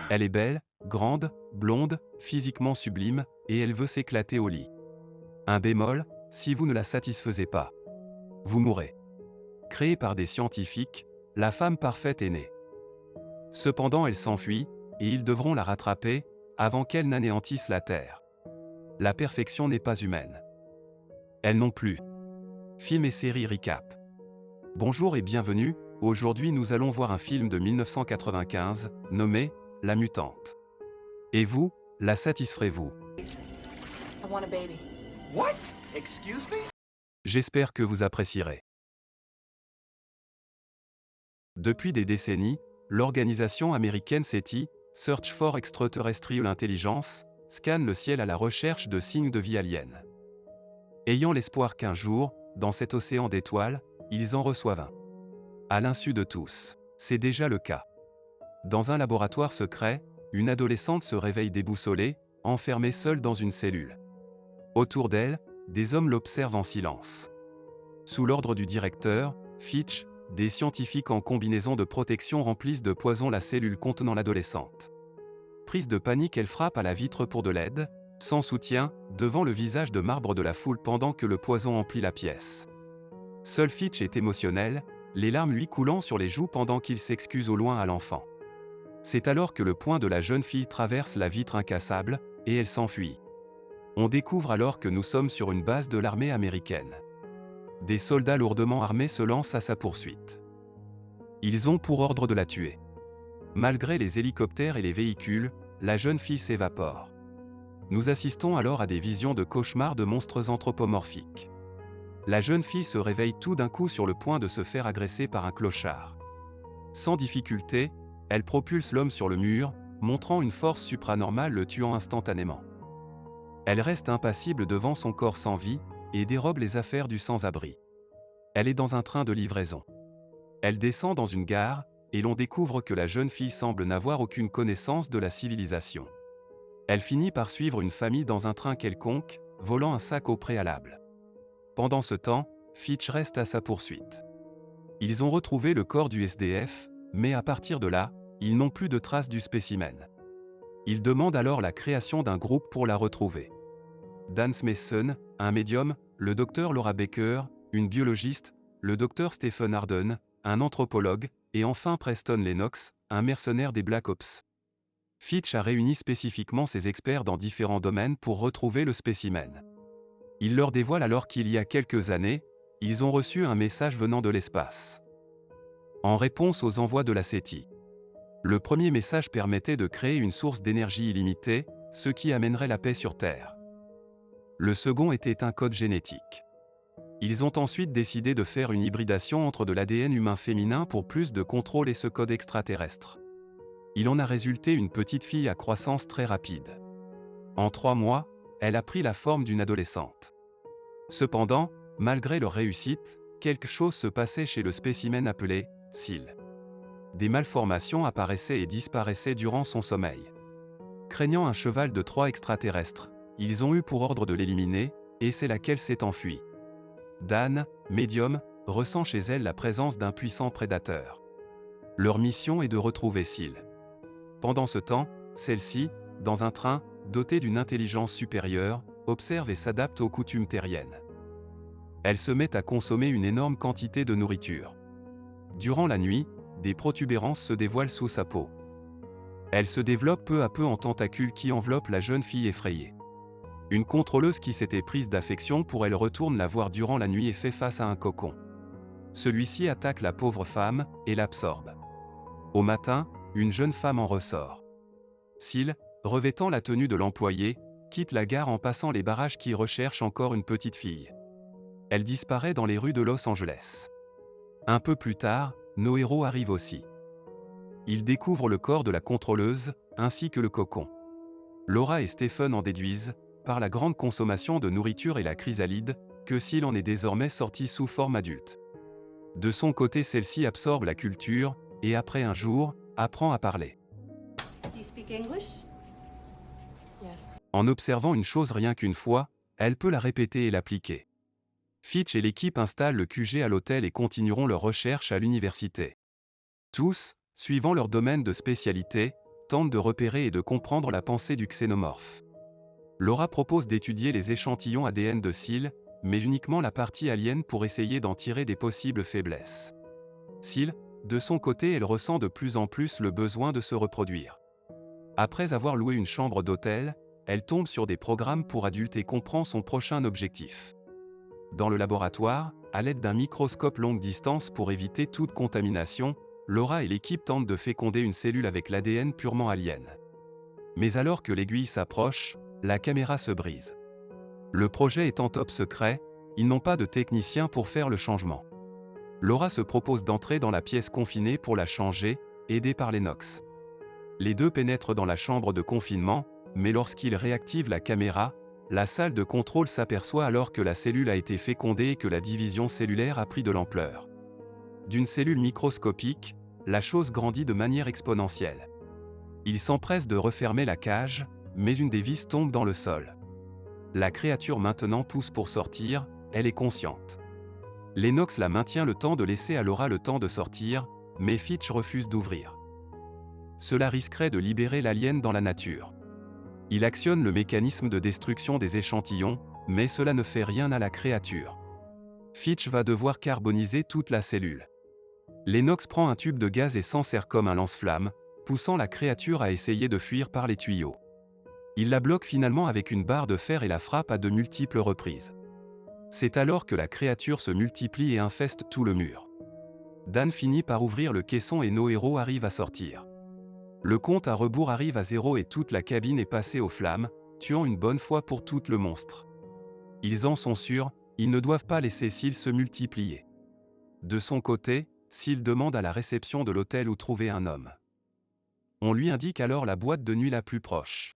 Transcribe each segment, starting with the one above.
Elle est belle, grande, blonde, physiquement sublime, et elle veut s'éclater au lit. Un bémol, si vous ne la satisfaisez pas, vous mourrez. Créée par des scientifiques, la femme parfaite est née. Cependant elle s'enfuit, et ils devront la rattraper, avant qu'elle n'anéantisse la Terre. La perfection n'est pas humaine. Elle non plus. Film et série recap. Bonjour et bienvenue, aujourd'hui nous allons voir un film de 1995, nommé « La Mutante ». Et vous, la satisferez-vous? I want a baby. What? Excuse me? J'espère que vous apprécierez. Depuis des décennies, l'organisation américaine SETI, Search for Extraterrestrial Intelligence, scanne le ciel à la recherche de signes de vie alienne. Ayant l'espoir qu'un jour, dans cet océan d'étoiles, ils en reçoivent un. À l'insu de tous, c'est déjà le cas. Dans un laboratoire secret, une adolescente se réveille déboussolée, enfermée seule dans une cellule. Autour d'elle, des hommes l'observent en silence. Sous l'ordre du directeur, Fitch, des scientifiques en combinaison de protection remplissent de poison la cellule contenant l'adolescente. Prise de panique, elle frappe à la vitre pour de l'aide, sans soutien, devant le visage de marbre de la foule pendant que le poison emplit la pièce. Seul Fitch est émotionnel, les larmes lui coulant sur les joues pendant qu'il s'excuse au loin à l'enfant. C'est alors que le poing de la jeune fille traverse la vitre incassable, et elle s'enfuit. On découvre alors que nous sommes sur une base de l'armée américaine. Des soldats lourdement armés se lancent à sa poursuite. Ils ont pour ordre de la tuer. Malgré les hélicoptères et les véhicules, la jeune fille s'évapore. Nous assistons alors à des visions de cauchemars de monstres anthropomorphiques. La jeune fille se réveille tout d'un coup sur le point de se faire agresser par un clochard. Sans difficulté, elle propulse l'homme sur le mur, montrant une force supranormale le tuant instantanément. Elle reste impassible devant son corps sans vie, et dérobe les affaires du sans-abri. Elle est dans un train de livraison. Elle descend dans une gare, et l'on découvre que la jeune fille semble n'avoir aucune connaissance de la civilisation. Elle finit par suivre une famille dans un train quelconque, volant un sac au préalable. Pendant ce temps, Fitch reste à sa poursuite. Ils ont retrouvé le corps du SDF, mais à partir de là, ils n'ont plus de traces du spécimen. Ils demandent alors la création d'un groupe pour la retrouver. Dan Smithson, un médium, le docteur Laura Baker, une biologiste, le docteur Stephen Arden, un anthropologue, et enfin Preston Lennox, un mercenaire des Black Ops. Fitch a réuni spécifiquement ses experts dans différents domaines pour retrouver le spécimen. Il leur dévoile alors qu'il y a quelques années, ils ont reçu un message venant de l'espace. En réponse aux envois de la SETI. Le premier message permettait de créer une source d'énergie illimitée, ce qui amènerait la paix sur Terre. Le second était un code génétique. Ils ont ensuite décidé de faire une hybridation entre de l'ADN humain féminin pour plus de contrôle et ce code extraterrestre. Il en a résulté une petite fille à croissance très rapide. En 3 mois, elle a pris la forme d'une adolescente. Cependant, malgré leur réussite, quelque chose se passait chez le spécimen appelé « SEAL ». Des malformations apparaissaient et disparaissaient durant son sommeil. Craignant un cheval de Troie extraterrestre, ils ont eu pour ordre de l'éliminer, et c'est là qu'elle s'est enfuie. Dan, médium, ressent chez elle la présence d'un puissant prédateur. Leur mission est de retrouver SEAL. Pendant ce temps, celle-ci, dans un train, doté d'une intelligence supérieure, observe et s'adapte aux coutumes terriennes. Elle se met à consommer une énorme quantité de nourriture. Durant la nuit, des protubérances se dévoilent sous sa peau. Elle se développe peu à peu en tentacules qui enveloppent la jeune fille effrayée. Une contrôleuse qui s'était prise d'affection pour elle retourne la voir durant la nuit et fait face à un cocon. Celui-ci attaque la pauvre femme et l'absorbe. Au matin, une jeune femme en ressort. SEAL, revêtant la tenue de l'employé, quitte la gare en passant les barrages qui recherchent encore une petite fille. Elle disparaît dans les rues de Los Angeles. Un peu plus tard, nos héros arrivent aussi. Ils découvrent le corps de la contrôleuse, ainsi que le cocon. Laura et Stephen en déduisent, par la grande consommation de nourriture et la chrysalide, que SEAL en est désormais sorti sous forme adulte. De son côté, celle-ci absorbe la culture, et après un jour, apprend à parler. Do you speak English? Yes. En observant une chose rien qu'une fois, elle peut la répéter et l'appliquer. Fitch et l'équipe installent le QG à l'hôtel et continueront leurs recherches à l'université. Tous, suivant leur domaine de spécialité, tentent de repérer et de comprendre la pensée du xénomorphe. Laura propose d'étudier les échantillons ADN de Seal, mais uniquement la partie alien pour essayer d'en tirer des possibles faiblesses. Seal, de son côté, elle ressent de plus en plus le besoin de se reproduire. Après avoir loué une chambre d'hôtel, elle tombe sur des programmes pour adultes et comprend son prochain objectif. Dans le laboratoire, à l'aide d'un microscope longue distance pour éviter toute contamination, Laura et l'équipe tentent de féconder une cellule avec l'ADN purement alien. Mais alors que l'aiguille s'approche, la caméra se brise. Le projet étant top secret, ils n'ont pas de technicien pour faire le changement. Laura se propose d'entrer dans la pièce confinée pour la changer, aidée par Lennox. Les deux pénètrent dans la chambre de confinement, mais lorsqu'ils réactivent la caméra, la salle de contrôle s'aperçoit alors que la cellule a été fécondée et que la division cellulaire a pris de l'ampleur. D'une cellule microscopique, la chose grandit de manière exponentielle. Ils s'empressent de refermer la cage, mais une des vis tombe dans le sol. La créature maintenant pousse pour sortir, elle est consciente. Lennox la maintient le temps de laisser à Laura le temps de sortir, mais Fitch refuse d'ouvrir. Cela risquerait de libérer l'alien dans la nature. Il actionne le mécanisme de destruction des échantillons, mais cela ne fait rien à la créature. Fitch va devoir carboniser toute la cellule. Lennox prend un tube de gaz et s'en sert comme un lance-flamme, poussant la créature à essayer de fuir par les tuyaux. Il la bloque finalement avec une barre de fer et la frappe à de multiples reprises. C'est alors que la créature se multiplie et infeste tout le mur. Dan finit par ouvrir le caisson et nos héros arrivent à sortir. Le compte à rebours arrive à 0 et toute la cabine est passée aux flammes, tuant une bonne fois pour toutes le monstre. Ils en sont sûrs, ils ne doivent pas laisser Seal se multiplier. De son côté, Seal demande à la réception de l'hôtel où trouver un homme. On lui indique alors la boîte de nuit la plus proche.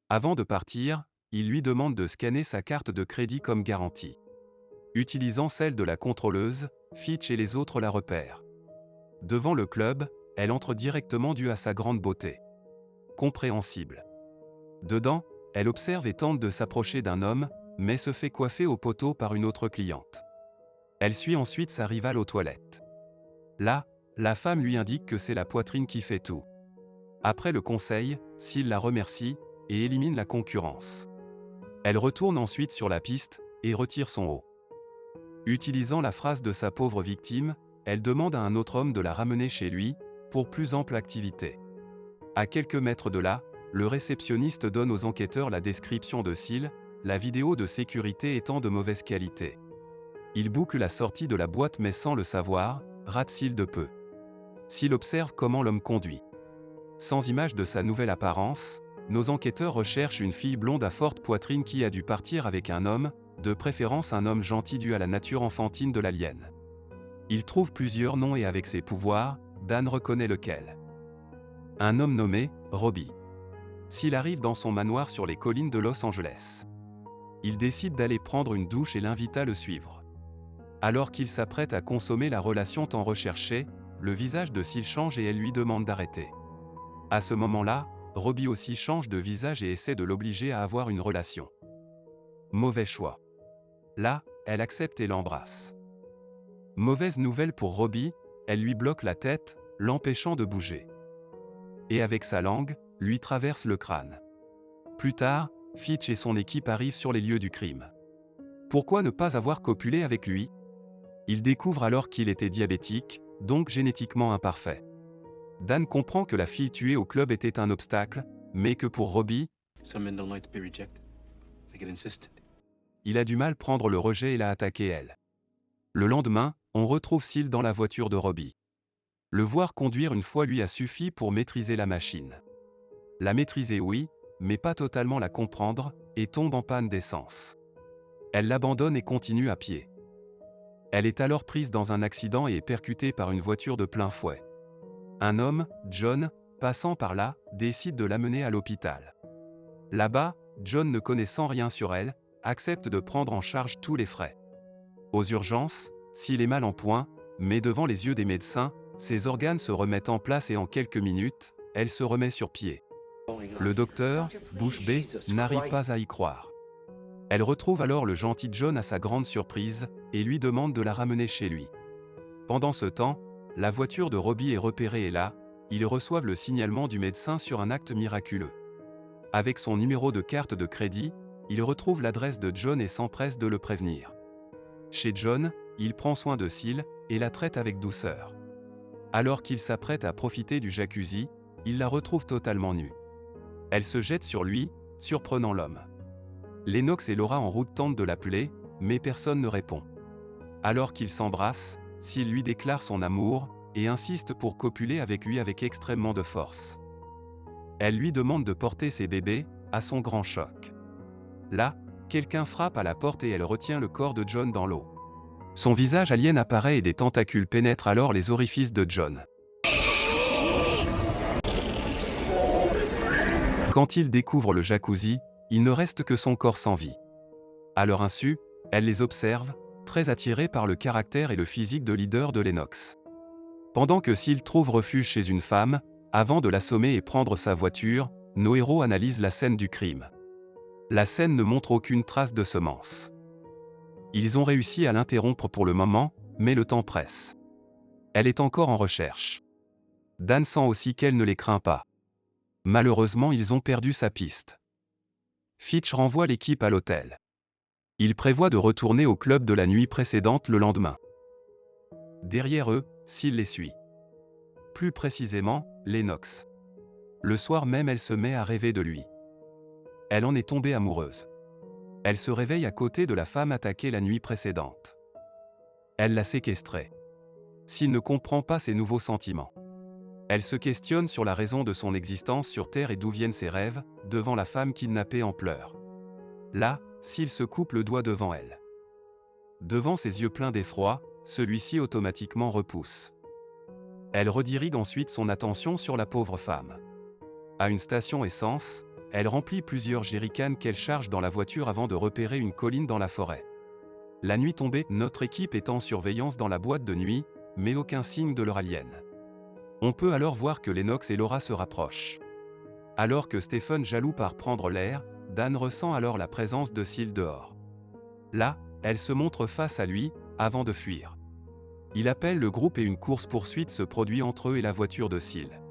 Avant de partir, il lui demande de scanner sa carte de crédit comme garantie. Utilisant celle de la contrôleuse, Fitch et les autres la repèrent. Devant le club, elle entre directement due à sa grande beauté. Compréhensible. Dedans, elle observe et tente de s'approcher d'un homme, mais se fait coiffer au poteau par une autre cliente. Elle suit ensuite sa rivale aux toilettes. Là, la femme lui indique que c'est la poitrine qui fait tout. Après le conseil, Seal la remercie et élimine la concurrence. Elle retourne ensuite sur la piste et retire son haut. Utilisant la phrase de sa pauvre victime, elle demande à un autre homme de la ramener chez lui, pour plus ample activité. À quelques mètres de là, le réceptionniste donne aux enquêteurs la description de Seal, la vidéo de sécurité étant de mauvaise qualité. Il boucle la sortie de la boîte mais sans le savoir, rate Seal de peu. Seal observe comment l'homme conduit. Sans image de sa nouvelle apparence, nos enquêteurs recherchent une fille blonde à forte poitrine qui a dû partir avec un homme, de préférence un homme gentil dû à la nature enfantine de l'alien. Ils trouvent plusieurs noms et avec ses pouvoirs, Dan reconnaît lequel. Un homme nommé Robbie. S'il arrive dans son manoir sur les collines de Los Angeles. Il décide d'aller prendre une douche et l'invite à le suivre. Alors qu'il s'apprête à consommer la relation tant recherchée, le visage de Seal change et elle lui demande d'arrêter. À ce moment-là, Robbie aussi change de visage et essaie de l'obliger à avoir une relation. Mauvais choix. Là, elle accepte et l'embrasse. Mauvaise nouvelle pour Robbie, elle lui bloque la tête, l'empêchant de bouger. Et avec sa langue, lui traverse le crâne. Plus tard, Fitch et son équipe arrivent sur les lieux du crime. Pourquoi ne pas avoir copulé avec lui? Ils découvrent alors qu'il était diabétique, donc génétiquement imparfait. Dan comprend que la fille tuée au club était un obstacle, mais que pour Robbie, il a du mal à prendre le rejet et l'a attaqué elle. Le lendemain, on retrouve Seal dans la voiture de Robbie. Le voir conduire une fois lui a suffi pour maîtriser la machine. La maîtriser oui, mais pas totalement la comprendre, et tombe en panne d'essence. Elle l'abandonne et continue à pied. Elle est alors prise dans un accident et est percutée par une voiture de plein fouet. Un homme, John, passant par là, décide de l'amener à l'hôpital. Là-bas, John, ne connaissant rien sur elle, accepte de prendre en charge tous les frais. Aux urgences, Seal est mal en point, mais devant les yeux des médecins, ses organes se remettent en place et en quelques minutes, elle se remet sur pied. Le docteur, bouche bée, n'arrive pas à y croire. Elle retrouve alors le gentil John à sa grande surprise, et lui demande de la ramener chez lui. Pendant ce temps, la voiture de Robbie est repérée et là, ils reçoivent le signalement du médecin sur un acte miraculeux. Avec son numéro de carte de crédit, ils retrouvent l'adresse de John et s'empressent de le prévenir. Chez John, il prend soin de Seal et la traite avec douceur. Alors qu'il s'apprête à profiter du jacuzzi, il la retrouve totalement nue. Elle se jette sur lui, surprenant l'homme. Lennox et Laura en route tentent de l'appeler, mais personne ne répond. Alors qu'ils s'embrassent, Seal lui déclare son amour et insiste pour copuler avec lui avec extrêmement de force. Elle lui demande de porter ses bébés, à son grand choc. Là, quelqu'un frappe à la porte et elle retient le corps de John dans l'eau. Son visage alien apparaît et des tentacules pénètrent alors les orifices de John. Quand il découvre le jacuzzi, il ne reste que son corps sans vie. À leur insu, elle les observe, très attirée par le caractère et le physique de leader de Lennox. Pendant que Seal trouve refuge chez une femme, avant de l'assommer et prendre sa voiture, nos héros analysent la scène du crime. La scène ne montre aucune trace de semence. Ils ont réussi à l'interrompre pour le moment, mais le temps presse. Elle est encore en recherche. Dan sent aussi qu'elle ne les craint pas. Malheureusement, ils ont perdu sa piste. Fitch renvoie l'équipe à l'hôtel. Il prévoit de retourner au club de la nuit précédente le lendemain. Derrière eux, Seal les suit. Plus précisément, Lennox. Le soir même, elle se met à rêver de lui. Elle en est tombée amoureuse. Elle se réveille à côté de la femme attaquée la nuit précédente. Elle l'a séquestrée. Seal ne comprend pas ses nouveaux sentiments. Elle se questionne sur la raison de son existence sur Terre et d'où viennent ses rêves, devant la femme kidnappée en pleurs. Là, Seal se coupe le doigt devant elle. Devant ses yeux pleins d'effroi, celui-ci automatiquement repousse. Elle redirige ensuite son attention sur la pauvre femme. À une station essence, elle remplit plusieurs jerrycans qu'elle charge dans la voiture avant de repérer une colline dans la forêt. La nuit tombée, notre équipe est en surveillance dans la boîte de nuit, mais aucun signe de leur alien. On peut alors voir que Lennox et Laura se rapprochent. Alors que Stephen jaloux part prendre l'air, Dan ressent alors la présence de Seal dehors. Là, elle se montre face à lui, avant de fuir. Il appelle le groupe et une course-poursuite se produit entre eux et la voiture de Seal.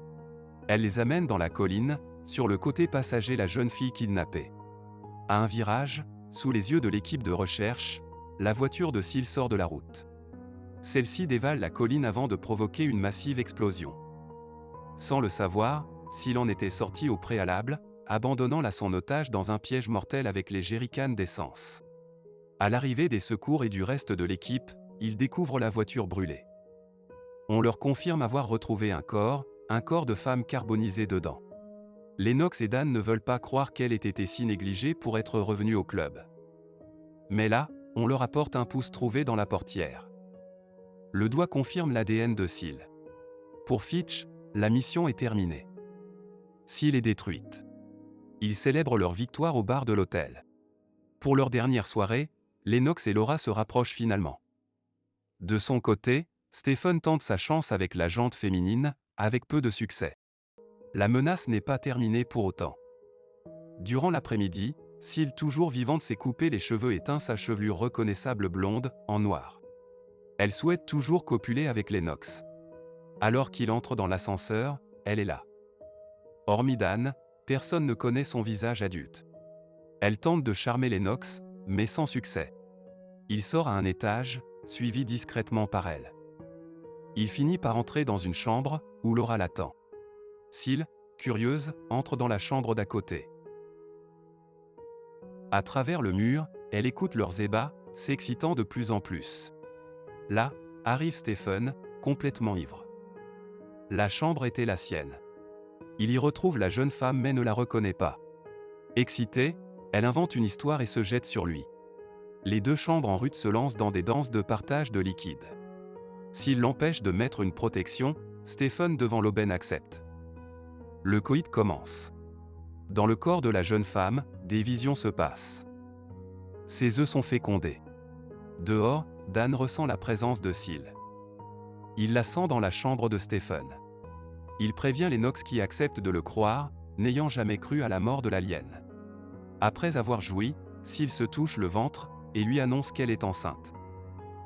Elle les amène dans la colline, sur le côté passager la jeune fille kidnappée. À un virage, sous les yeux de l'équipe de recherche, la voiture de Seal sort de la route. Celle-ci dévale la colline avant de provoquer une massive explosion. Sans le savoir, Seal en était sorti au préalable, abandonnant son otage dans un piège mortel avec les jerrycans d'essence. À l'arrivée des secours et du reste de l'équipe, ils découvrent la voiture brûlée. On leur confirme avoir retrouvé un corps de femme carbonisé dedans. Lennox et Dan ne veulent pas croire qu'elle ait été si négligée pour être revenue au club. Mais là, on leur apporte un pouce trouvé dans la portière. Le doigt confirme l'ADN de Seal. Pour Fitch, la mission est terminée. Seal est détruite. Ils célèbrent leur victoire au bar de l'hôtel. Pour leur dernière soirée, Lennox et Laura se rapprochent finalement. De son côté, Stephen tente sa chance avec la jante féminine, avec peu de succès. La menace n'est pas terminée pour autant. Durant l'après-midi, Seal toujours vivante s'est coupé les cheveux et teint sa chevelure reconnaissable blonde, en noir. Elle souhaite toujours copuler avec Lennox. Alors qu'il entre dans l'ascenseur, elle est là. Hormis Dan, personne ne connaît son visage adulte. Elle tente de charmer Lennox, mais sans succès. Il sort à un étage, suivi discrètement par elle. Il finit par entrer dans une chambre, où Laura l'attend. Seal, curieuse, entre dans la chambre d'à côté. À travers le mur, elle écoute leurs ébats, s'excitant de plus en plus. Là, arrive Stephen, complètement ivre. La chambre était la sienne. Il y retrouve la jeune femme mais ne la reconnaît pas. Excitée, elle invente une histoire et se jette sur lui. Les deux chambres en rut se lancent dans des danses de partage de liquide. S'il l'empêche de mettre une protection, Stephen devant l'aubaine accepte. Le coït commence. Dans le corps de la jeune femme, des visions se passent. Ses œufs sont fécondés. Dehors, Dan ressent la présence de Seal. Il la sent dans la chambre de Stephen. Il prévient Lennox qui accepte de le croire, n'ayant jamais cru à la mort de l'alien. Après avoir joui, Seal se touche le ventre et lui annonce qu'elle est enceinte.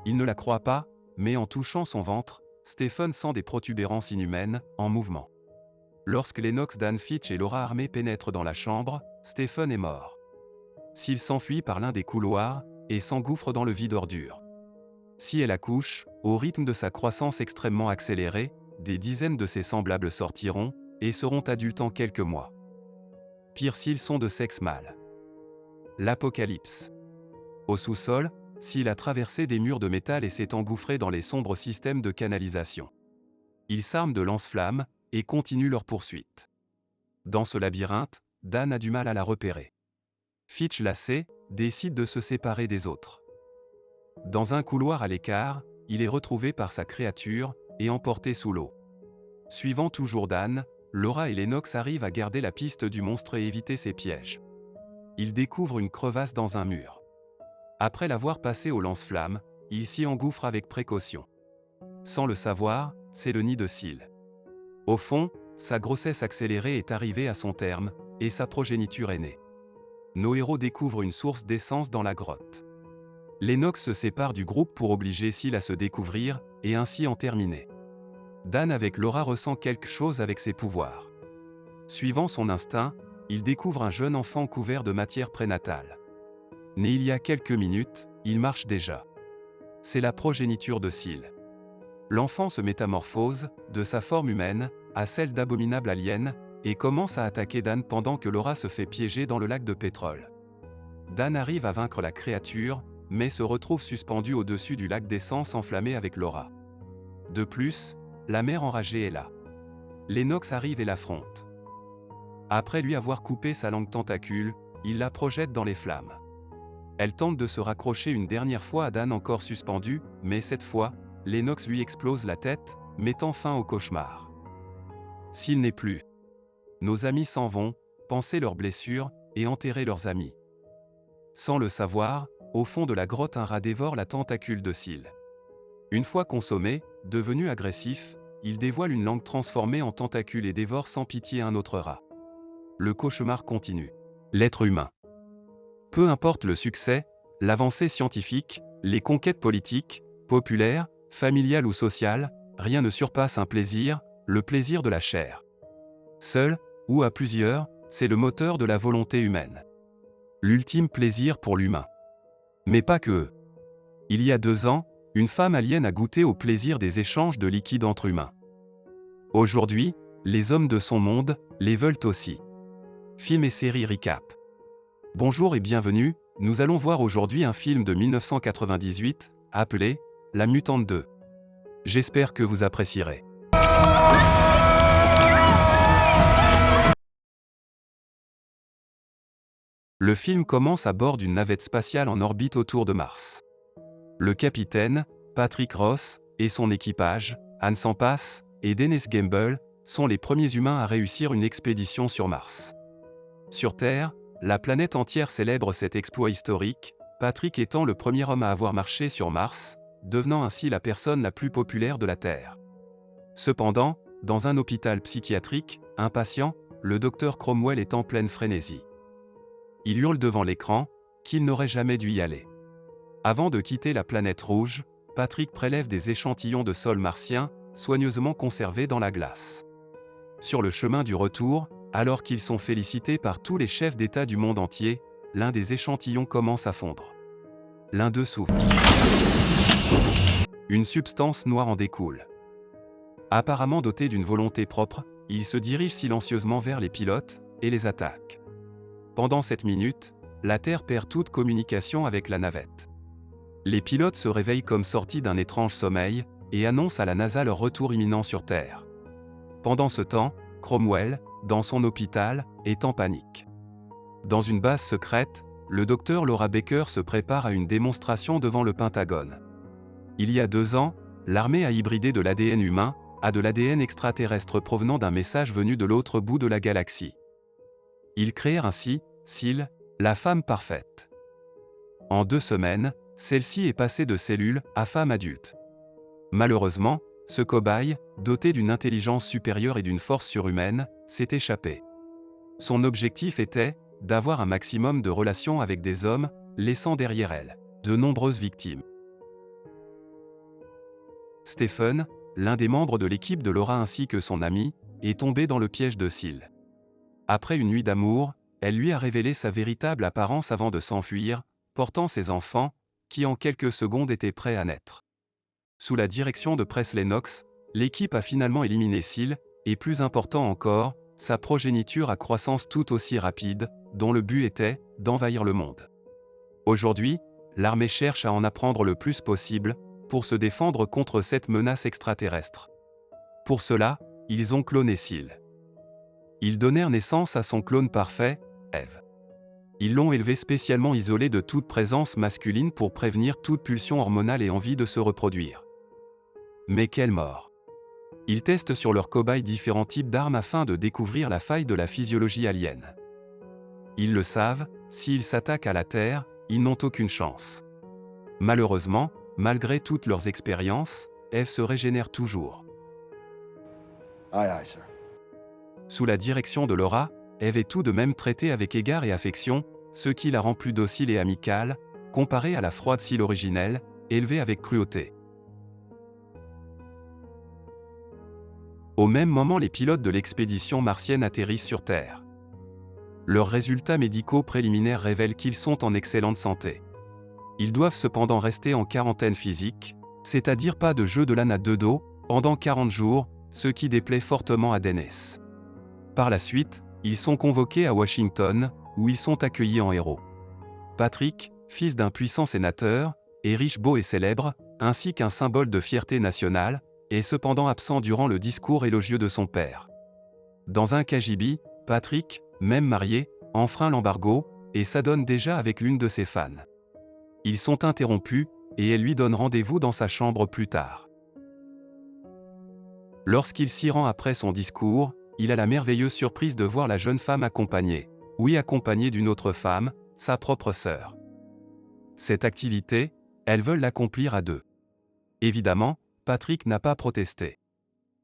Il ne la croit pas, mais en touchant son ventre, Stephen sent des protubérances inhumaines, en mouvement. Lorsque Lennox, Dan, Fitch et Laura armés pénètrent dans la chambre, Stephen est mort. Seal s'enfuit par l'un des couloirs et s'engouffre dans le vide ordure. Si elle accouche, au rythme de sa croissance extrêmement accélérée, des dizaines de ses semblables sortiront et seront adultes en quelques mois. Pire s'ils sont de sexe mâle. L'apocalypse. Au sous-sol, Seal a traversé des murs de métal et s'est engouffré dans les sombres systèmes de canalisation. Ils s'arment de lance-flammes et continuent leur poursuite. Dans ce labyrinthe, Dan a du mal à la repérer. Fitch, lassé, décide de se séparer des autres. Dans un couloir à l'écart, il est retrouvé par sa créature et emporté sous l'eau. Suivant toujours Dan, Laura et Lennox arrivent à garder la piste du monstre et éviter ses pièges. Ils découvrent une crevasse dans un mur. Après l'avoir passé au lance-flammes, ils s'y engouffrent avec précaution. Sans le savoir, c'est le nid de Seal. Au fond, sa grossesse accélérée est arrivée à son terme, et sa progéniture est née. Nos héros découvrent une source d'essence dans la grotte. Lennox se sépare du groupe pour obliger Seal à se découvrir, et ainsi en terminer. Dan avec Laura ressent quelque chose avec ses pouvoirs. Suivant son instinct, il découvre un jeune enfant couvert de matière prénatale. Né il y a quelques minutes, il marche déjà. C'est la progéniture de Seal. L'enfant se métamorphose, de sa forme humaine, à celle d'abominable alien, et commence à attaquer Dan pendant que Laura se fait piéger dans le lac de pétrole. Dan arrive à vaincre la créature, mais se retrouve suspendu au-dessus du lac d'essence enflammé avec Laura. De plus, la mère enragée est là. Lennox arrive et l'affronte. Après lui avoir coupé sa langue tentacule, il la projette dans les flammes. Elle tente de se raccrocher une dernière fois à Dan encore suspendu, mais cette fois, Lennox lui explose la tête, mettant fin au cauchemar. S'il n'est plus. Nos amis s'en vont, panser leurs blessures, et enterrer leurs amis. Sans le savoir, au fond de la grotte un rat dévore la tentacule de Seal. Une fois consommé, devenu agressif, il dévoile une langue transformée en tentacule et dévore sans pitié un autre rat. Le cauchemar continue. L'être humain. Peu importe le succès, l'avancée scientifique, les conquêtes politiques, populaires, familiales ou sociales, rien ne surpasse un plaisir, le plaisir de la chair. Seul, ou à plusieurs, c'est le moteur de la volonté humaine. L'ultime plaisir pour l'humain. Mais pas que eux. Il y a 2 ans, une femme alien a goûté au plaisir des échanges de liquide entre humains. Aujourd'hui, les hommes de son monde les veulent aussi. Film et série recap. Bonjour et bienvenue, nous allons voir aujourd'hui un film de 1998, appelé « La Mutante 2 ». J'espère que vous apprécierez. Le film commence à bord d'une navette spatiale en orbite autour de Mars. Le capitaine, Patrick Ross, et son équipage, Anne Sampas et Dennis Gamble, sont les premiers humains à réussir une expédition sur Mars. Sur Terre, la planète entière célèbre cet exploit historique, Patrick étant le premier homme à avoir marché sur Mars, devenant ainsi la personne la plus populaire de la Terre. Cependant, dans un hôpital psychiatrique, un patient, le docteur Cromwell est en pleine frénésie. Il hurle devant l'écran qu'il n'aurait jamais dû y aller. Avant de quitter la planète rouge, Patrick prélève des échantillons de sol martien, soigneusement conservés dans la glace. Sur le chemin du retour, alors qu'ils sont félicités par tous les chefs d'État du monde entier, l'un des échantillons commence à fondre. L'un d'eux s'ouvre. Une substance noire en découle. Apparemment doté d'une volonté propre, il se dirige silencieusement vers les pilotes et les attaque. Pendant cette minute, la Terre perd toute communication avec la navette. Les pilotes se réveillent comme sortis d'un étrange sommeil et annoncent à la NASA leur retour imminent sur Terre. Pendant ce temps, Cromwell, dans son hôpital, est en panique. Dans une base secrète, le docteur Laura Baker se prépare à une démonstration devant le Pentagone. Il y a 2 ans, l'armée a hybridé de l'ADN humain à de l'ADN extraterrestre provenant d'un message venu de l'autre bout de la galaxie. Ils créèrent ainsi Seal, la femme parfaite. En 2 semaines, celle-ci est passée de cellule à femme adulte. Malheureusement, ce cobaye, doté d'une intelligence supérieure et d'une force surhumaine, s'est échappé. Son objectif était d'avoir un maximum de relations avec des hommes, laissant derrière elle de nombreuses victimes. Stephen, l'un des membres de l'équipe de Laura ainsi que son ami, est tombée dans le piège de Seal. Après une nuit d'amour, elle lui a révélé sa véritable apparence avant de s'enfuir, portant ses enfants, qui en quelques secondes étaient prêts à naître. Sous la direction de Presley Knox, l'équipe a finalement éliminé Seal, et plus important encore, sa progéniture à croissance tout aussi rapide, dont le but était d'envahir le monde. Aujourd'hui, l'armée cherche à en apprendre le plus possible, pour se défendre contre cette menace extraterrestre. Pour cela, ils ont cloné Seal. Ils donnèrent naissance à son clone parfait, Eve. Ils l'ont élevé spécialement isolé de toute présence masculine pour prévenir toute pulsion hormonale et envie de se reproduire. Mais quelle mort! Ils testent sur leurs cobayes différents types d'armes afin de découvrir la faille de la physiologie alien. Ils le savent, s'ils s'attaquent à la Terre, ils n'ont aucune chance. Malheureusement, malgré toutes leurs expériences, Eve se régénère toujours. Aye, aye, sir. Sous la direction de Laura, Eve est tout de même traitée avec égard et affection, ce qui la rend plus docile et amicale, comparée à la froide Seal originelle, élevée avec cruauté. Au même moment, les pilotes de l'expédition martienne atterrissent sur Terre. Leurs résultats médicaux préliminaires révèlent qu'ils sont en excellente santé. Ils doivent cependant rester en quarantaine physique, c'est-à-dire pas de jeu de LAN à deux dos, pendant 40 jours, ce qui déplaît fortement à Dennis. Par la suite, ils sont convoqués à Washington, où ils sont accueillis en héros. Patrick, fils d'un puissant sénateur, est riche, beau et célèbre, ainsi qu'un symbole de fierté nationale, est cependant absent durant le discours élogieux de son père. Dans un KGB, Patrick, même marié, enfreint l'embargo, et s'adonne déjà avec l'une de ses fans. Ils sont interrompus, et elle lui donne rendez-vous dans sa chambre plus tard. Lorsqu'il s'y rend après son discours, il a la merveilleuse surprise de voir la jeune femme accompagnée d'une autre femme, sa propre sœur. Cette activité, elles veulent l'accomplir à deux. Évidemment, Patrick n'a pas protesté.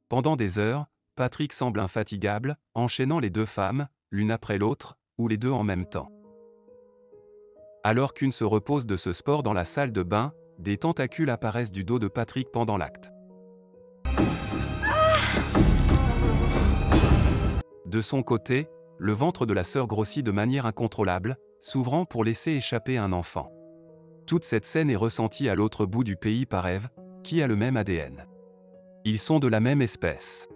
Pendant des heures, Patrick semble infatigable, enchaînant les deux femmes, l'une après l'autre, ou les deux en même temps. Alors qu'une se repose de ce sport dans la salle de bain, des tentacules apparaissent du dos de Patrick pendant l'acte. De son côté, le ventre de la sœur grossit de manière incontrôlable, s'ouvrant pour laisser échapper un enfant. Toute cette scène est ressentie à l'autre bout du pays par Eve, qui a le même ADN. Ils sont de la même espèce.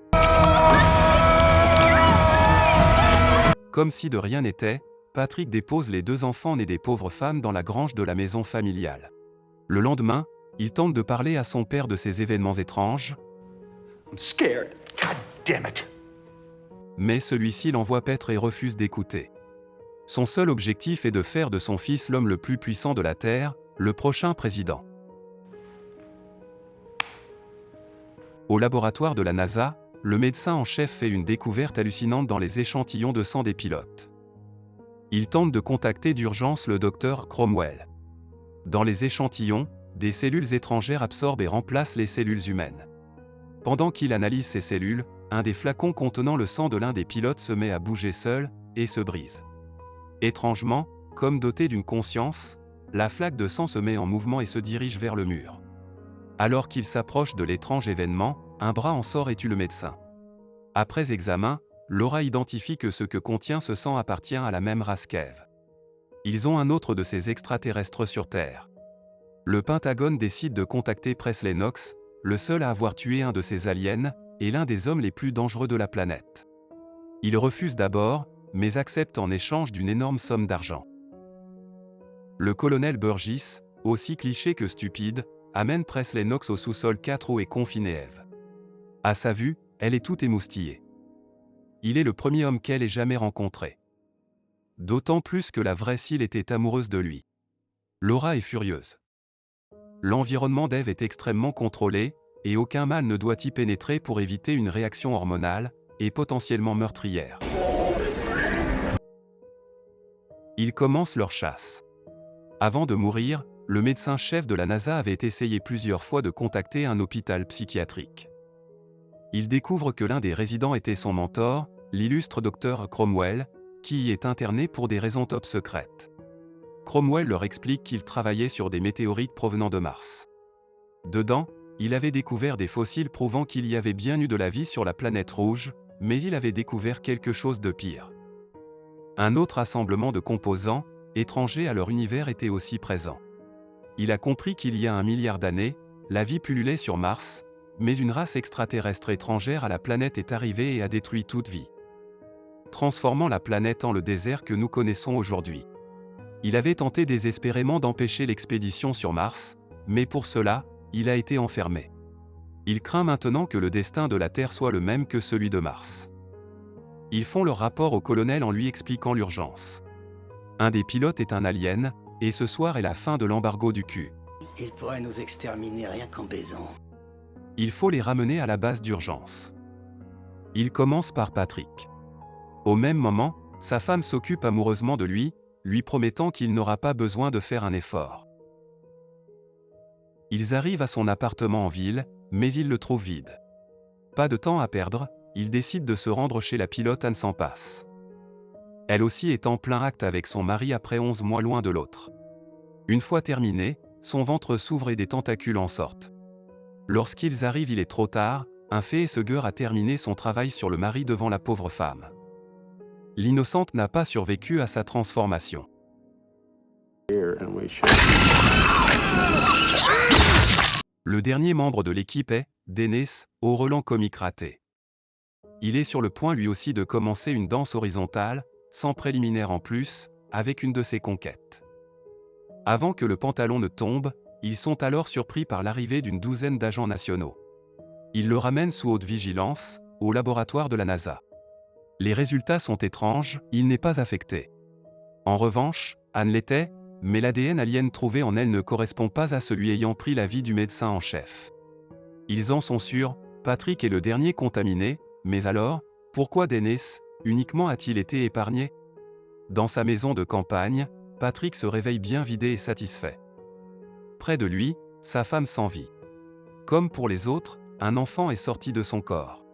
Comme si de rien n'était, Patrick dépose les deux enfants nés des pauvres femmes dans la grange de la maison familiale. Le lendemain, il tente de parler à son père de ces événements étranges. I'm scared. God damn it. Mais celui-ci l'envoie paître et refuse d'écouter. Son seul objectif est de faire de son fils l'homme le plus puissant de la Terre, le prochain président. Au laboratoire de la NASA, le médecin en chef fait une découverte hallucinante dans les échantillons de sang des pilotes. Il tente de contacter d'urgence le docteur Cromwell. Dans les échantillons, des cellules étrangères absorbent et remplacent les cellules humaines. Pendant qu'il analyse ces cellules, un des flacons contenant le sang de l'un des pilotes se met à bouger seul, et se brise. Étrangement, comme doté d'une conscience, la flaque de sang se met en mouvement et se dirige vers le mur. Alors qu'il s'approche de l'étrange événement, un bras en sort et tue le médecin. Après examen, Laura identifie que ce que contient ce sang appartient à la même race qu'Eve. Ils ont un autre de ces extraterrestres sur Terre. Le Pentagone décide de contacter Presley Knox, le seul à avoir tué un de ces aliens, et l'un des hommes les plus dangereux de la planète. Il refuse d'abord, mais accepte en échange d'une énorme somme d'argent. Le colonel Burgess, aussi cliché que stupide, amène Presley Knox au sous-sol 4 où est confinée Eve. À sa vue, elle est toute émoustillée. Il est le premier homme qu'elle ait jamais rencontré. D'autant plus que la vraie Seal était amoureuse de lui. Laura est furieuse. L'environnement d'Eve est extrêmement contrôlé, et aucun mâle ne doit y pénétrer pour éviter une réaction hormonale, et potentiellement meurtrière. Ils commencent leur chasse. Avant de mourir, le médecin-chef de la NASA avait essayé plusieurs fois de contacter un hôpital psychiatrique. Il découvre que l'un des résidents était son mentor, l'illustre docteur Cromwell, qui y est interné pour des raisons top secrètes. Cromwell leur explique qu'il travaillait sur des météorites provenant de Mars. Dedans, il avait découvert des fossiles prouvant qu'il y avait bien eu de la vie sur la planète rouge, mais il avait découvert quelque chose de pire. Un autre assemblement de composants, étrangers à leur univers, était aussi présent. Il a compris qu'il y a 1 milliard d'années, la vie pullulait sur Mars, mais une race extraterrestre étrangère à la planète est arrivée et a détruit toute vie, transformant la planète en le désert que nous connaissons aujourd'hui. Il avait tenté désespérément d'empêcher l'expédition sur Mars, mais pour cela, il a été enfermé. Il craint maintenant que le destin de la Terre soit le même que celui de Mars. Ils font leur rapport au colonel en lui expliquant l'urgence. Un des pilotes est un alien, et ce soir est la fin de l'embargo du Q. Il pourrait nous exterminer rien qu'en baisant. Il faut les ramener à la base d'urgence. Il commence par Patrick. Au même moment, sa femme s'occupe amoureusement de lui, lui promettant qu'il n'aura pas besoin de faire un effort. Ils arrivent à son appartement en ville, mais ils le trouvent vide. Pas de temps à perdre, il décide de se rendre chez la pilote Anne Sampas. Elle aussi est en plein acte avec son mari après 11 mois loin de l'autre. Une fois terminé, son ventre s'ouvre et des tentacules en sortent. Lorsqu'ils arrivent, il est trop tard, un facehugger a terminé son travail sur le mari devant la pauvre femme. L'innocente n'a pas survécu à sa transformation. Le dernier membre de l'équipe est Dennis, au relent comique raté. Il est sur le point lui aussi de commencer une danse horizontale, sans préliminaire en plus, avec une de ses conquêtes. Avant que le pantalon ne tombe, ils sont alors surpris par l'arrivée d'une douzaine d'agents nationaux. Ils le ramènent sous haute vigilance, au laboratoire de la NASA. Les résultats sont étranges, il n'est pas affecté. En revanche, Anne l'était, mais l'ADN alien trouvé en elle ne correspond pas à celui ayant pris la vie du médecin en chef. Ils en sont sûrs, Patrick est le dernier contaminé, mais alors, pourquoi Dennis, uniquement a-t-il été épargné? Dans sa maison de campagne, Patrick se réveille bien vidé et satisfait. Près de lui, sa femme sans vie. Comme pour les autres, un enfant est sorti de son corps.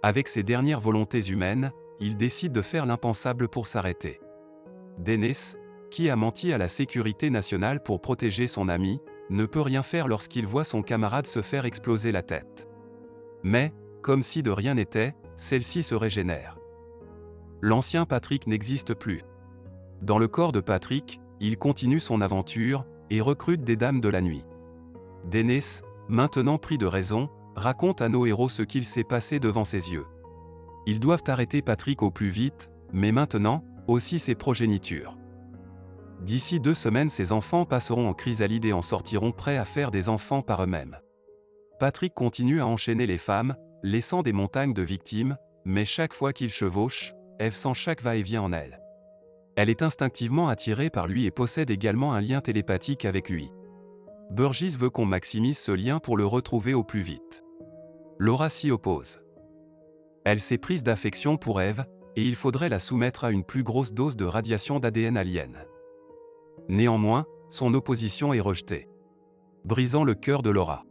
Avec ses dernières volontés humaines, il décide de faire l'impensable pour s'arrêter. Dennis, qui a menti à la sécurité nationale pour protéger son ami, ne peut rien faire lorsqu'il voit son camarade se faire exploser la tête. Mais, comme si de rien n'était, celle-ci se régénère. L'ancien Patrick n'existe plus. Dans le corps de Patrick, il continue son aventure et recrute des dames de la nuit. Dennis, maintenant pris de raison, raconte à nos héros ce qu'il s'est passé devant ses yeux. Ils doivent arrêter Patrick au plus vite, mais maintenant, aussi ses progénitures. D'ici 2 semaines, ses enfants passeront en chrysalide et en sortiront prêts à faire des enfants par eux-mêmes. Patrick continue à enchaîner les femmes, laissant des montagnes de victimes, mais chaque fois qu'il chevauche, Eve sent chaque va-et-vient en elle. Elle est instinctivement attirée par lui et possède également un lien télépathique avec lui. Burgess veut qu'on maximise ce lien pour le retrouver au plus vite. Laura s'y oppose. Elle s'est prise d'affection pour Eve, et il faudrait la soumettre à une plus grosse dose de radiation d'ADN alien. Néanmoins, son opposition est rejetée, brisant le cœur de Laura.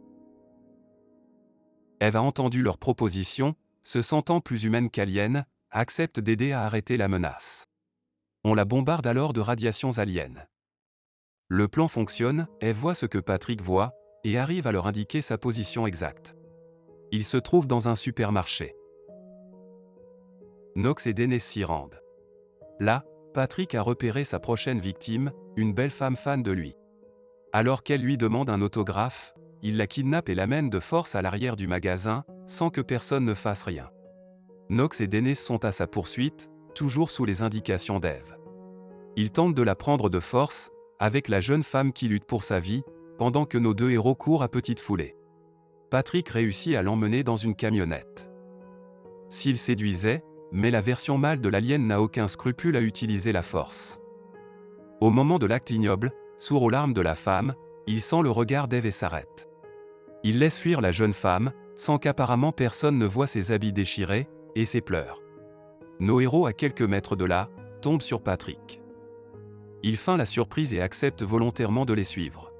Eve a entendu leur proposition, se sentant plus humaine qu'alien, accepte d'aider à arrêter la menace. On la bombarde alors de radiations aliens. Le plan fonctionne, Eve voit ce que Patrick voit, et arrive à leur indiquer sa position exacte. Il se trouve dans un supermarché. Knox et Dennis s'y rendent. Là, Patrick a repéré sa prochaine victime, une belle femme fan de lui. Alors qu'elle lui demande un autographe, il la kidnappe et l'amène de force à l'arrière du magasin, sans que personne ne fasse rien. Knox et Dennis sont à sa poursuite, toujours sous les indications d'Eve. Ils tentent de la prendre de force, avec la jeune femme qui lutte pour sa vie, pendant que nos 2 héros courent à petite foulée. Patrick réussit à l'emmener dans une camionnette. S'il séduisait, mais la version mâle de l'alien n'a aucun scrupule à utiliser la force. Au moment de l'acte ignoble, sourd aux larmes de la femme, il sent le regard d'Eve et s'arrête. Il laisse fuir la jeune femme, sans qu'apparemment personne ne voie ses habits déchirés, et ses pleurs. Nos héros à quelques mètres de là, tombent sur Patrick. Il feint la surprise et accepte volontairement de les suivre.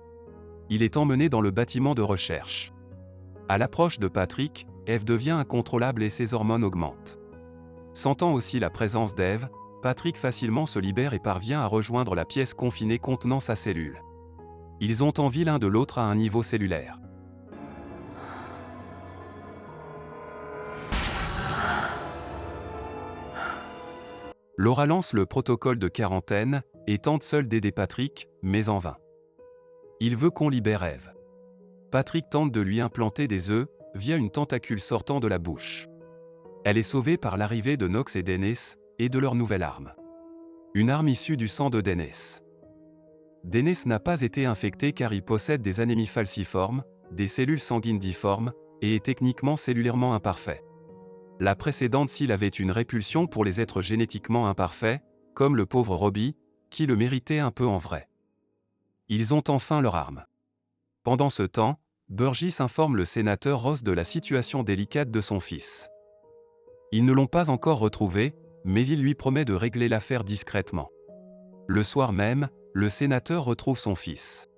Il est emmené dans le bâtiment de recherche. À l'approche de Patrick, Eve devient incontrôlable et ses hormones augmentent. Sentant aussi la présence d'Eve, Patrick facilement se libère et parvient à rejoindre la pièce confinée contenant sa cellule. Ils ont envie l'un de l'autre à un niveau cellulaire. Laura lance le protocole de quarantaine et tente seule d'aider Patrick, mais en vain. Il veut qu'on libère Eve. Patrick tente de lui implanter des œufs via une tentacule sortant de la bouche. Elle est sauvée par l'arrivée de Knox et Dennis et de leur nouvelle arme. Une arme issue du sang de Dennis. Dennis n'a pas été infecté car il possède des anémies falciformes, des cellules sanguines difformes, et est techniquement cellulairement imparfait. La précédente cible avait une répulsion pour les êtres génétiquement imparfaits, comme le pauvre Robbie, qui le méritait un peu en vrai. Ils ont enfin leur arme. Pendant ce temps, Burgess informe le sénateur Ross de la situation délicate de son fils. Ils ne l'ont pas encore retrouvé, mais il lui promet de régler l'affaire discrètement. Le soir même, le sénateur retrouve son fils.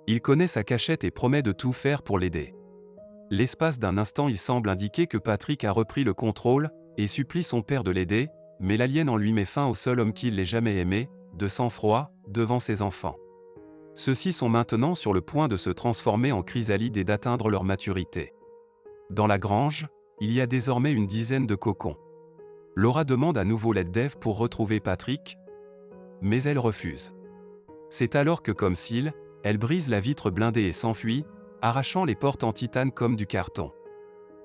Il connaît sa cachette et promet de tout faire pour l'aider. L'espace d'un instant, il semble indiquer que Patrick a repris le contrôle et supplie son père de l'aider, mais l'alien en lui met fin au seul homme qu'il l'ait jamais aimé, de sang-froid, devant ses enfants. Ceux-ci sont maintenant sur le point de se transformer en chrysalides et d'atteindre leur maturité. Dans la grange, il y a désormais une dizaine de cocons. Laura demande à nouveau l'aide d'Eve pour retrouver Patrick, mais elle refuse. C'est alors que, comme Seal, elle brise la vitre blindée et s'enfuit, arrachant les portes en titane comme du carton.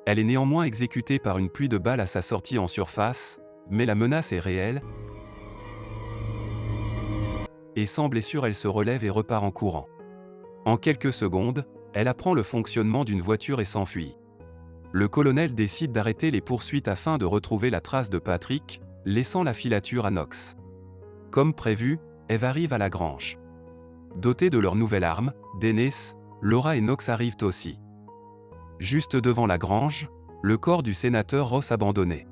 Elle est néanmoins exécutée par une pluie de balles à sa sortie en surface, mais la menace est réelle, et sans blessure elle se relève et repart en courant. En quelques secondes, elle apprend le fonctionnement d'une voiture et s'enfuit. Le colonel décide d'arrêter les poursuites afin de retrouver la trace de Patrick, laissant la filature à Knox. Comme prévu, Eve arrive à la grange. Dotés de leur nouvelle arme, Dennis, Laura et Knox arrivent aussi. Juste devant la grange, le corps du sénateur Ross abandonné.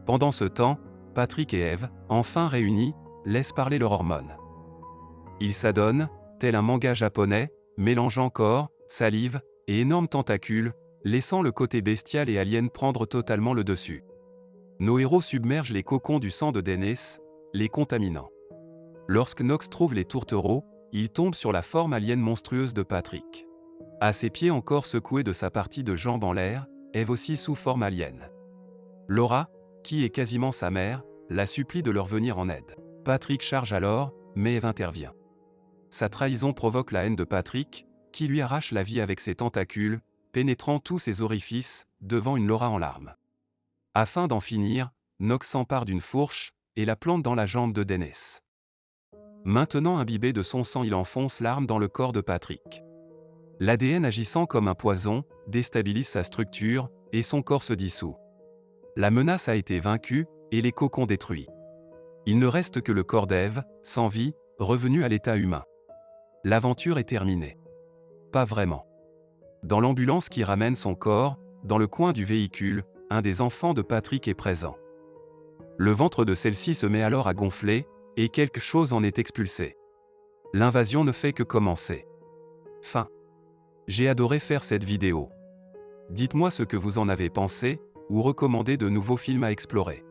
Pendant ce temps, Patrick et Eve, enfin réunis, laissent parler leurs hormones. Ils s'adonnent, tel un manga japonais, mélangeant corps, salive et énormes tentacules, laissant le côté bestial et alien prendre totalement le dessus. Nos héros submergent les cocons du sang de Dennis, les contaminant. Lorsque Knox trouve les tourtereaux, il tombe sur la forme alien monstrueuse de Patrick. À ses pieds encore secoués de sa partie de jambe en l'air, Eve aussi sous forme alien. Laura, qui est quasiment sa mère, la supplie de leur venir en aide. Patrick charge alors, mais Eve intervient. Sa trahison provoque la haine de Patrick, qui lui arrache la vie avec ses tentacules, pénétrant tous ses orifices, devant une Laura en larmes. Afin d'en finir, Knox s'empare d'une fourche et la plante dans la jambe de Dennis. Maintenant imbibé de son sang, il enfonce l'arme dans le corps de Patrick. L'ADN agissant comme un poison, déstabilise sa structure, et son corps se dissout. La menace a été vaincue, et les cocons détruits. Il ne reste que le corps d'Eve, sans vie, revenu à l'état humain. L'aventure est terminée. Pas vraiment. Dans l'ambulance qui ramène son corps, dans le coin du véhicule, un des enfants de Patrick est présent. Le ventre de celle-ci se met alors à gonfler, et quelque chose en est expulsé. L'invasion ne fait que commencer. Fin. J'ai adoré faire cette vidéo. Dites-moi ce que vous en avez pensé, ou recommandez de nouveaux films à explorer.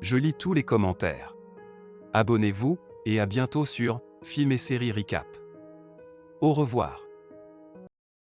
Je lis tous les commentaires. Abonnez-vous, et à bientôt sur Film et Série Recap. Au revoir.